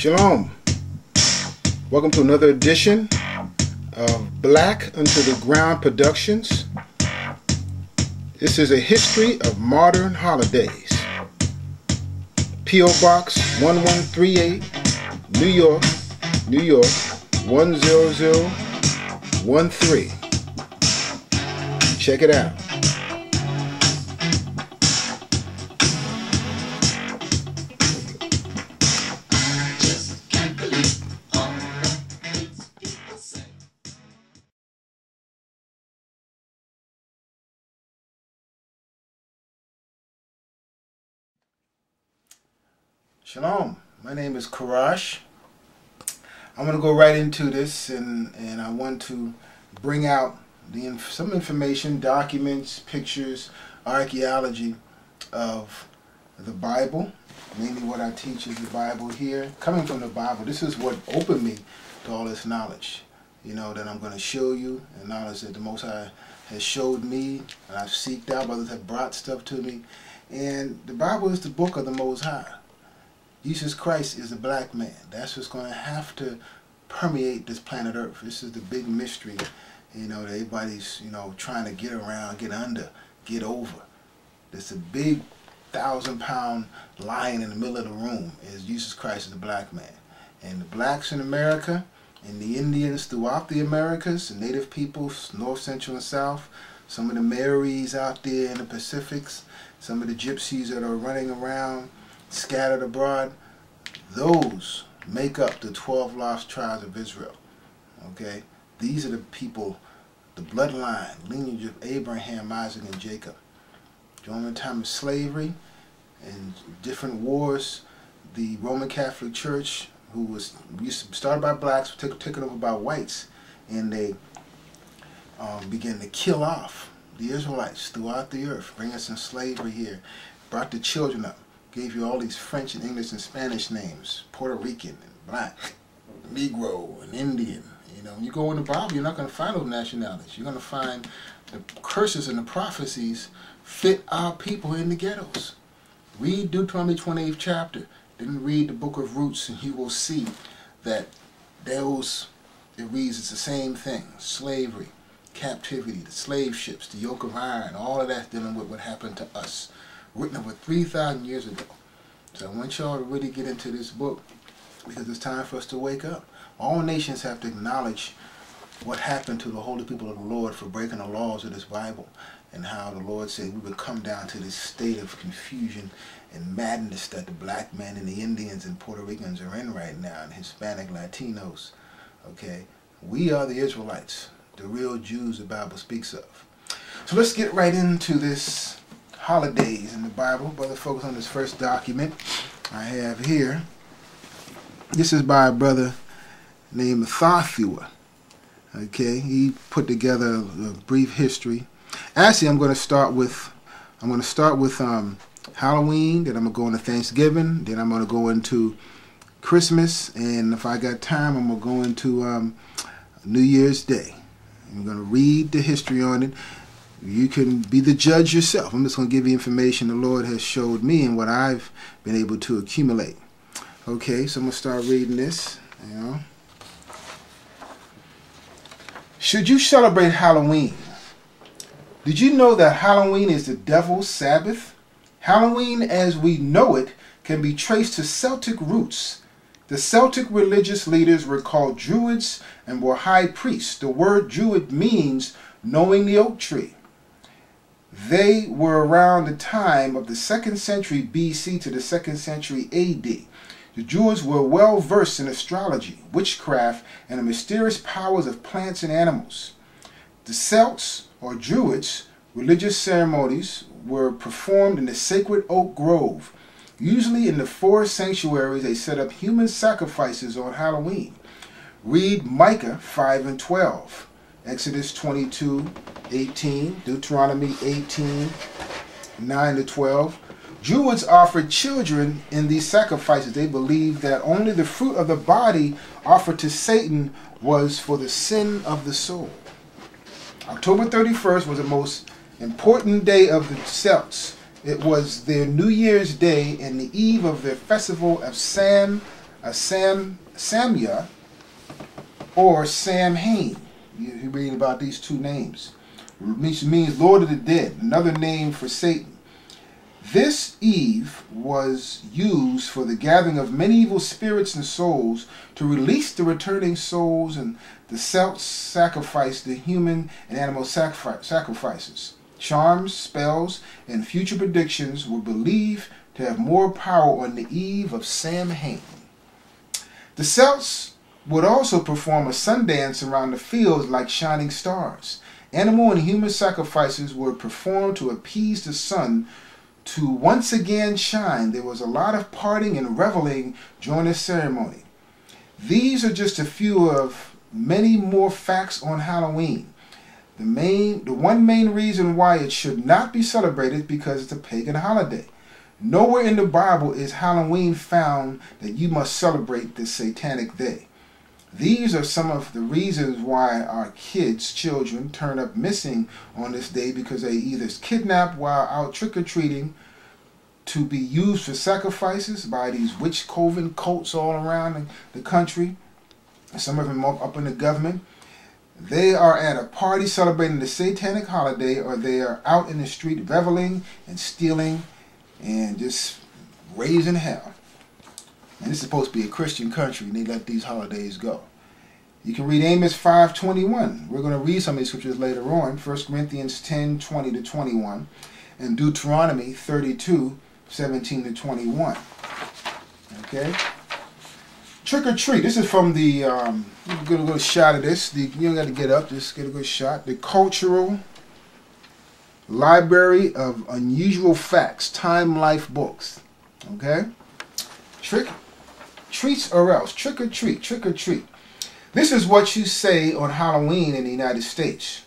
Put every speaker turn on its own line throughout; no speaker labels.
Shalom. Welcome to another edition of Black Unto the Ground Productions. This is a history of modern holidays. P.O. Box 1138, New York, New York 10013. Check it out. Shalom, my name is Karash. I'm going to go right into this and I want to bring out some information, documents, pictures, archaeology of the Bible. Mainly what I teach is the Bible here. Coming from the Bible, this is what opened me to all this knowledge, that I'm going to show you, and knowledge that the Most High has showed me, and I've seeked out, others have brought stuff to me. And the Bible is the book of the Most High. Jesus Christ is a black man. That's what's going to have to permeate this planet Earth. This is the big mystery, that everybody's, trying to get around, get under, get over. There's a big 1,000-pound lion in the middle of the room is Jesus Christ is a black man. And the blacks in America and the Indians throughout the Americas, the native peoples, North, Central, and South, some of the Maoris out there in the Pacifics, some of the gypsies that are running around, scattered abroad, those make up the 12 lost tribes of Israel. Okay? These are the people, the bloodline, lineage of Abraham, Isaac, and Jacob. During the time of slavery and different wars, the Roman Catholic Church, who was started by blacks, taken over by whites, and they began to kill off the Israelites throughout the earth, bring us in slavery here, brought the children up, gave you all these French and English and Spanish names, Puerto Rican and black, Negro and Indian. When you go in the Bible, you're not going to find those nationalities. You're going to find the curses and the prophecies fit our people in the ghettos. Read Deuteronomy 28th chapter. Then read the book of Roots, and you will see that it reads it's the same thing. Slavery, captivity, the slave ships, the yoke of iron, all of that's dealing with what happened to us. Written over 3,000 years ago. So I want y'all to really get into this book because it's time for us to wake up. All nations have to acknowledge what happened to the holy people of the Lord for breaking the laws of this Bible, and how the Lord said we would come down to this state of confusion and madness that the black men and the Indians and Puerto Ricans are in right now, and Hispanic Latinos. Okay, we are the Israelites, the real Jews the Bible speaks of. So let's get right into this holidays in the Bible. Brother, focus on this first document I have here. This is by a brother named Tharthua. Okay, he put together a brief history. Actually, I'm going to start with Halloween. Then I'm going to go into Thanksgiving. Then I'm going to go into Christmas, and if I got time, I'm going to go into New Year's Day. I'm going to read the history on it. You can be the judge yourself. I'm just going to give you information the Lord has showed me and what I've been able to accumulate. Okay, so I'm going to start reading this. Should you celebrate Halloween? Did you know that Halloween is the devil's Sabbath? Halloween as we know it can be traced to Celtic roots. The Celtic religious leaders were called Druids and were high priests. The word Druid means knowing the oak tree. They were around the time of the 2nd century BC to the 2nd century AD. The Druids were well versed in astrology, witchcraft, and the mysterious powers of plants and animals. The Celts, or Druids, religious ceremonies were performed in the sacred oak grove. Usually in the forest sanctuaries, they set up human sacrifices on Halloween. Read Micah 5 and 12. Exodus 22:18, Deuteronomy 18:9 to 12. Druids offered children in these sacrifices. They believed that only the fruit of the body offered to Satan was for the sin of the soul. October 31st was the most important day of the Celts. It was their New Year's Day and the eve of their festival of Sam a Samya or Samhain. You're reading about these two names. Which means Lord of the Dead, another name for Satan. This eve was used for the gathering of many evil spirits and souls to release the returning souls, and the Celts sacrificed the human and animal sacrifices. Charms, spells, and future predictions were believed to have more power on the eve of Samhain. The Celts would also perform a sun dance around the fields like shining stars. Animal and human sacrifices were performed to appease the sun to once again shine. There was a lot of partying and reveling during this ceremony. These are just a few of many more facts on Halloween. The one main reason why it should not be celebrated is because it's a pagan holiday. Nowhere in the Bible is Halloween found that you must celebrate this satanic day. These are some of the reasons why our children turn up missing on this day, because they either kidnapped while out trick-or-treating to be used for sacrifices by these witch coven cults all around the country. Some of them up in the government. They are at a party celebrating the satanic holiday, or they are out in the street reveling and stealing and just raising hell. And this is supposed to be a Christian country, and they let these holidays go. You can read Amos 5:21. We're going to read some of these scriptures later on. 1 Corinthians 10:20-21. And Deuteronomy 32:17-21. Okay? Trick or treat. This is from the, get a little shot of this. You don't got to get up, just get a good shot. The Cultural Library of Unusual Facts, Time Life books. Okay? Treats or else. Trick or treat. Trick or treat. This is what you say on Halloween in the United States.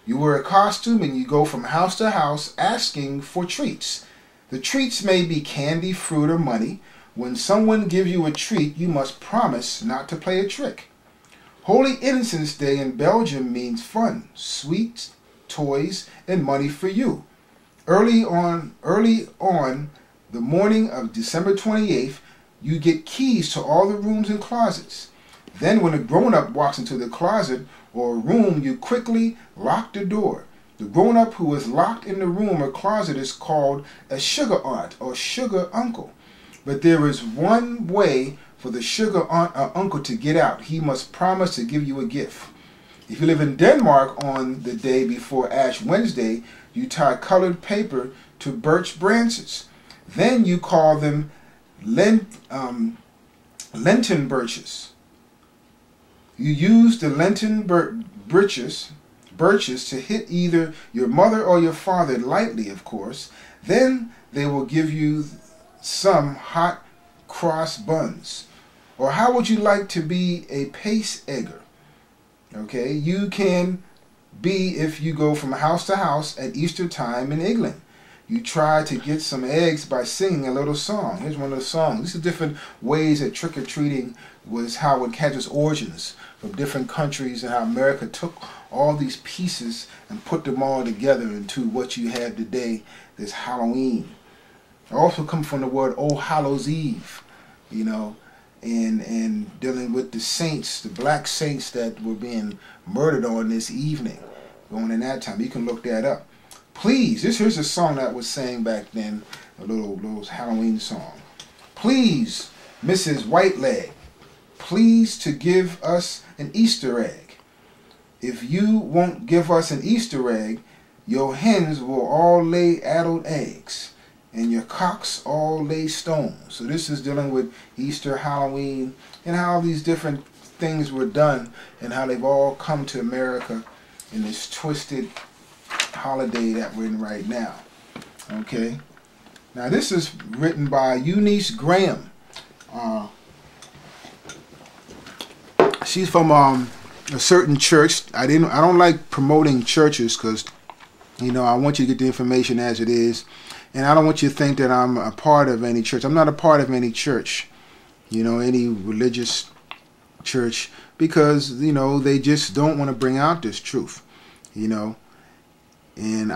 You wear a costume and you go from house to house asking for treats. The treats may be candy, fruit, or money. When someone gives you a treat, you must promise not to play a trick. Holy Innocents' Day in Belgium means fun, sweets, toys, and money for you. Early on the morning of December 28th, you get keys to all the rooms and closets. Then when a grown-up walks into the closet or room, you quickly lock the door. The grown-up who is locked in the room or closet is called a sugar aunt or sugar uncle. But there is one way for the sugar aunt or uncle to get out. He must promise to give you a gift. If you live in Denmark, on the day before Ash Wednesday, you tie colored paper to birch branches. Then you call them Lenten birches. You use the Lenten birches to hit either your mother or your father lightly, of course. Then they will give you some hot cross buns. Or how would you like to be a pace egger? Okay, you can be if you go from house to house at Easter time in England. You try to get some eggs by singing a little song. Here's one of the songs. These are different ways that trick-or-treating was how it had its origins from different countries, and how America took all these pieces and put them all together into what you have today, this Halloween. It also comes from the word All Hallows Eve, you know, and dealing with the saints, the black saints that were being murdered on this evening, going in that time. You can look that up. Please, here's a song that was sang back then, a little Halloween song. Please, Mrs. Whiteleg, please to give us an Easter egg. If you won't give us an Easter egg, your hens will all lay addled eggs, and your cocks all lay stones. So this is dealing with Easter, Halloween, and how these different things were done, and how they've all come to America in this twisted holiday that we're in right now. Okay, now this is written by Eunice Graham. She's from a certain church. I don't like promoting churches, because you know I want you to get the information as it is, and I don't want you to think that I'm a part of any church. I'm not a part of any church, you know, any religious church, because you know they just don't want to bring out this truth, you know. And